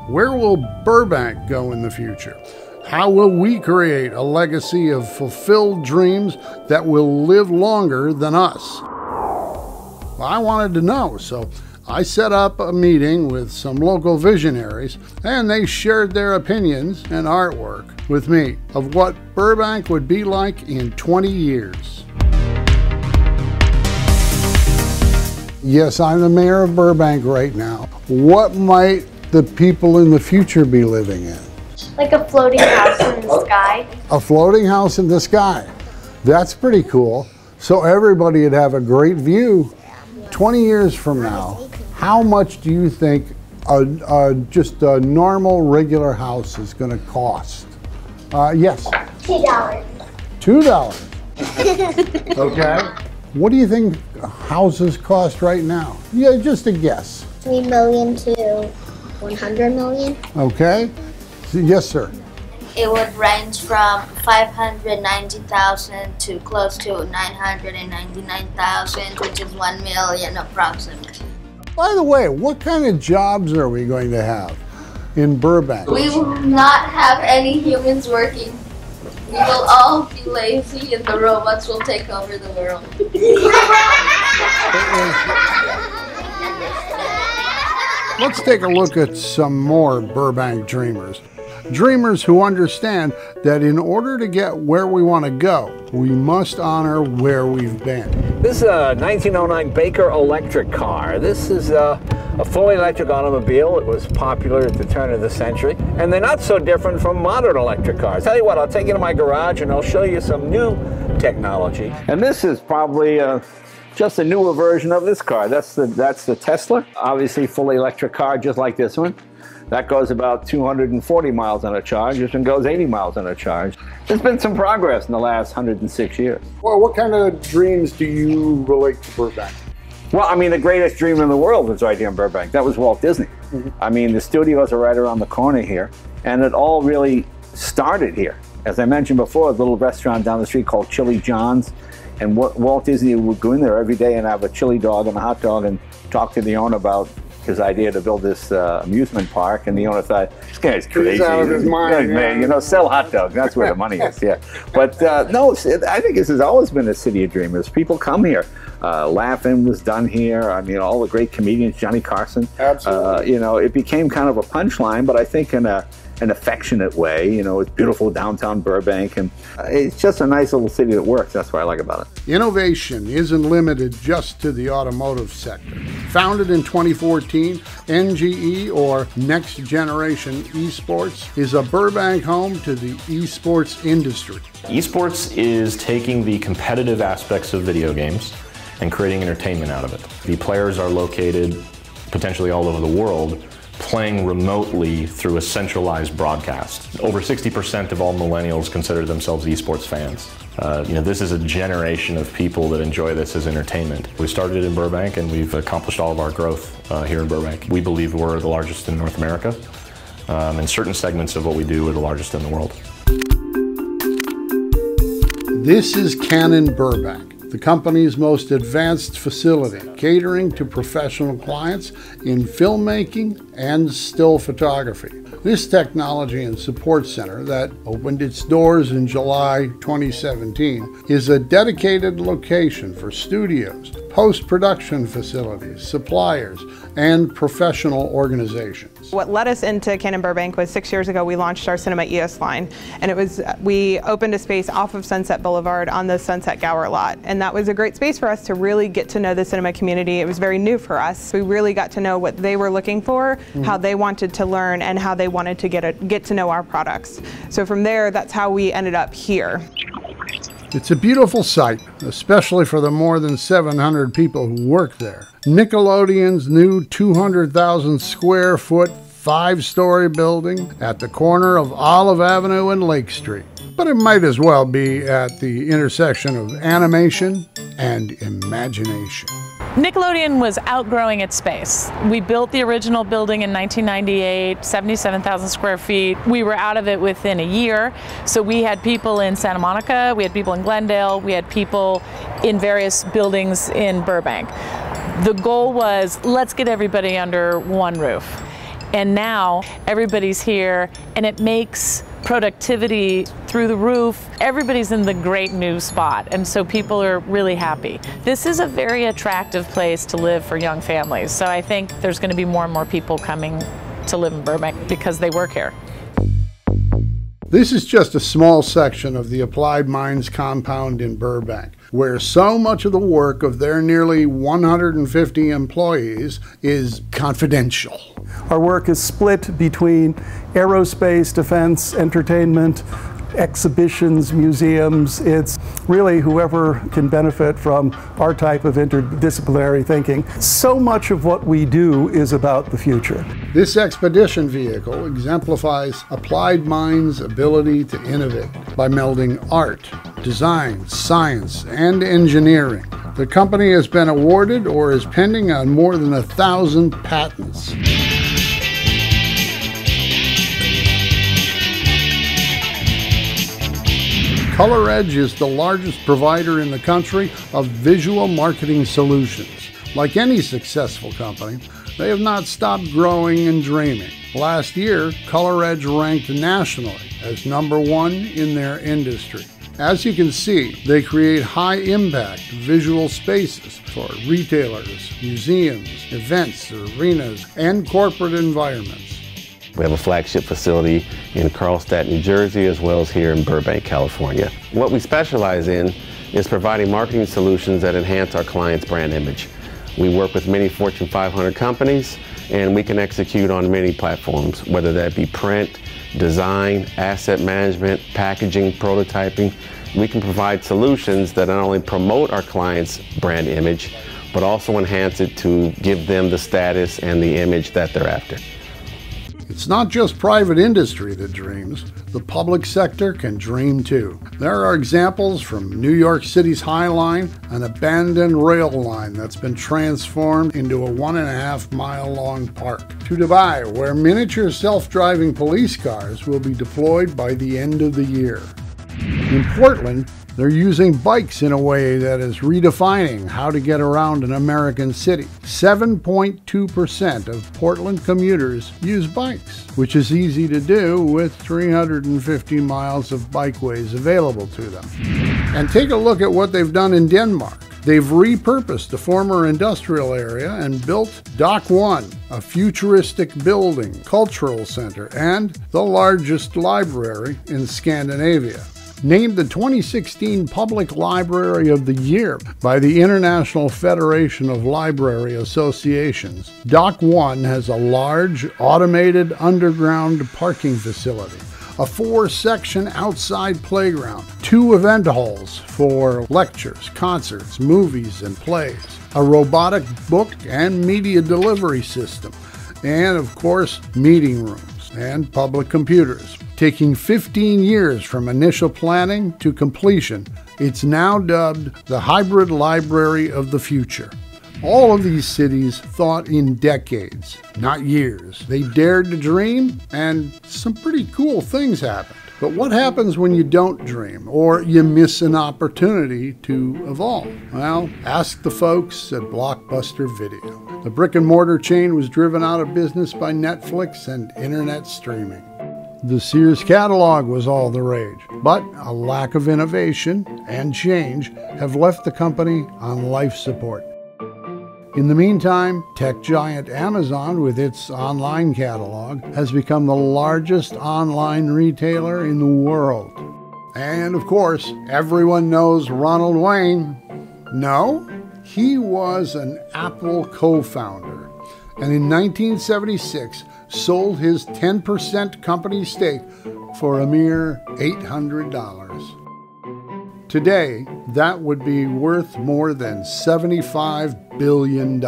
Where will Burbank go in the future? How will we create a legacy of fulfilled dreams that will live longer than us? I wanted to know, so I set up a meeting with some local visionaries, and they shared their opinions and artwork with me of what Burbank would be like in 20 years. Yes, I'm the mayor of Burbank right now. What might the people in the future be living in? Like a floating house in the sky. A floating house in the sky. That's pretty cool. So everybody would have a great view. 20 years from now, how much do you think just a normal, regular house is going to cost? Yes? $2. $2. Okay. What do you think houses cost right now? Yeah, just a guess. $3 million to $100 million. Okay. Yes, sir. It would range from $590,000 to close to $999,000, which is $1 million approximately. By the way, what kind of jobs are we going to have in Burbank? We will not have any humans working. We will all be lazy and the robots will take over the world. Let's take a look at some more Burbank dreamers. Dreamers who understand that in order to get where we want to go, we must honor where we've been. This is a 1909 Baker electric car. This is a fully electric automobile. It was popular at the turn of the century. And they're not so different from modern electric cars. Tell you what, I'll take you to my garage and I'll show you some new technology. And this is probably just a newer version of this car. That's the Tesla. Obviously fully electric car just like this one. That goes about 240 miles on a charge. This one goes 80 miles on a charge. There's been some progress in the last 106 years. Well, what kind of dreams do you relate to Burbank? Well, I mean, the greatest dream in the world was right here in Burbank. That was Walt Disney. I mean, the studios are right around the corner here, and it all really started here. As I mentioned before, a little restaurant down the street called Chili John's, and Walt Disney would go in there every day and have a chili dog and a hot dog and talk to the owner about his idea to build this amusement park, and the owner thought, this guy's crazy. He's out of his mind. Man, you know, sell hot dogs. That's where the money is. Yeah, but no, I think this has always been a city of dreamers. People come here. Laughing was done here. I mean, all the great comedians, Johnny Carson. Absolutely. You know, it became kind of a punchline, but I think in an affectionate way. You know, it's beautiful downtown Burbank, and it's just a nice little city that works. That's what I like about it. Innovation isn't limited just to the automotive sector. Founded in 2014, NGE, or Next Generation Esports, is a Burbank home to the esports industry. Esports is taking the competitive aspects of video games and creating entertainment out of it. The players are located potentially all over the world, playing remotely through a centralized broadcast. Over 60% of all millennials consider themselves esports fans. You know, this is a generation of people that enjoy this as entertainment. We started in Burbank and we've accomplished all of our growth here in Burbank. We believe we're the largest in North America. And certain segments of what we do are the largest in the world. This is Canon Burbank, the company's most advanced facility, catering to professional clients in filmmaking and still photography. This technology and support center that opened its doors in July 2017 is a dedicated location for studios, post-production facilities, suppliers, and professional organizations. What led us into Canon Burbank was 6 years ago we launched our Cinema EOS line, and we opened a space off of Sunset Boulevard on the Sunset Gower lot, and that was a great space for us to really get to know the cinema community. It was very new for us. We really got to know what they were looking for, how they wanted to learn, and how they wanted to get to know our products. So from there, that's how we ended up here. It's a beautiful site, especially for the more than 700 people who work there. Nickelodeon's new 200,000 square foot, 5-story building at the corner of Olive Avenue and Lake Street. But it might as well be at the intersection of animation and imagination. Nickelodeon was outgrowing its space. We built the original building in 1998, 77,000 square feet. We were out of it within a year. So we had people in Santa Monica, we had people in Glendale, we had people in various buildings in Burbank. The goal was, let's get everybody under one roof. And now everybody's here, and it makes productivity through the roof. Everybody's in the great new spot, and so people are really happy. This is a very attractive place to live for young families, so I think there's going to be more and more people coming to live in Burbank because they work here. This is just a small section of the Applied Minds compound in Burbank, where so much of the work of their nearly 150 employees is confidential. Our work is split between aerospace, defense, entertainment, exhibitions, museums. It's really whoever can benefit from our type of interdisciplinary thinking. So much of what we do is about the future. This expedition vehicle exemplifies Applied Minds' ability to innovate by melding art, design, science, and engineering. The company has been awarded or is pending on more than 1,000 patents. ColorEdge is the largest provider in the country of visual marketing solutions. Like any successful company, they have not stopped growing and dreaming. Last year, ColorEdge ranked nationally as #1 in their industry. As you can see, they create high-impact visual spaces for retailers, museums, events, arenas, and corporate environments. We have a flagship facility in Carlstadt, New Jersey, as well as here in Burbank, California. What we specialize in is providing marketing solutions that enhance our clients' brand image. We work with many Fortune 500 companies, and we can execute on many platforms, whether that be print, design, asset management, packaging, prototyping. We can provide solutions that not only promote our clients' brand image, but also enhance it to give them the status and the image that they're after. It's not just private industry that dreams. The public sector can dream too. There are examples from New York City's High Line, an abandoned rail line that's been transformed into a 1.5-mile-long park, to Dubai, where miniature self-driving police cars will be deployed by the end of the year. In Portland, they're using bikes in a way that is redefining how to get around an American city. 7.2% of Portland commuters use bikes, which is easy to do with 350 miles of bikeways available to them. And take a look at what they've done in Denmark. They've repurposed the former industrial area and built Dock 1, a futuristic building, cultural center, and the largest library in Scandinavia. Named the 2016 Public Library of the Year by the International Federation of Library Associations, Dock 1 has a large, automated underground parking facility, a 4-section outside playground, 2 event halls for lectures, concerts, movies, and plays, a robotic book and media delivery system, and of course, meeting rooms and public computers. Taking 15 years from initial planning to completion, it's now dubbed the Hybrid Library of the Future. All of these cities thought in decades, not years. They dared to dream, and some pretty cool things happened. But what happens when you don't dream, or you miss an opportunity to evolve? Well, ask the folks at Blockbuster Video. The brick-and-mortar chain was driven out of business by Netflix and internet streaming. The Sears catalog was all the rage, but a lack of innovation and change have left the company on life support. In the meantime, tech giant Amazon, with its online catalog, has become the largest online retailer in the world. And of course, everyone knows Ronald Wayne. No, he was an Apple co-founder, and in 1976 sold his 10% company stake for a mere $800. Today, that would be worth more than $75 billion.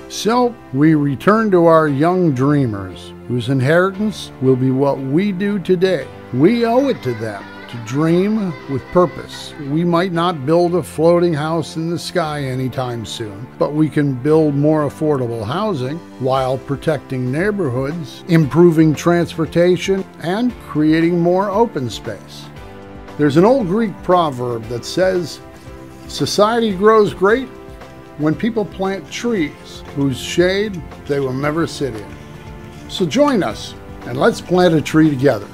So, we return to our young dreamers, whose inheritance will be what we do today. We owe it to them to dream with purpose. We might not build a floating house in the sky anytime soon, but we can build more affordable housing while protecting neighborhoods, improving transportation, and creating more open space. There's an old Greek proverb that says, "Society grows great when people plant trees whose shade they will never sit in." So join us and let's plant a tree together.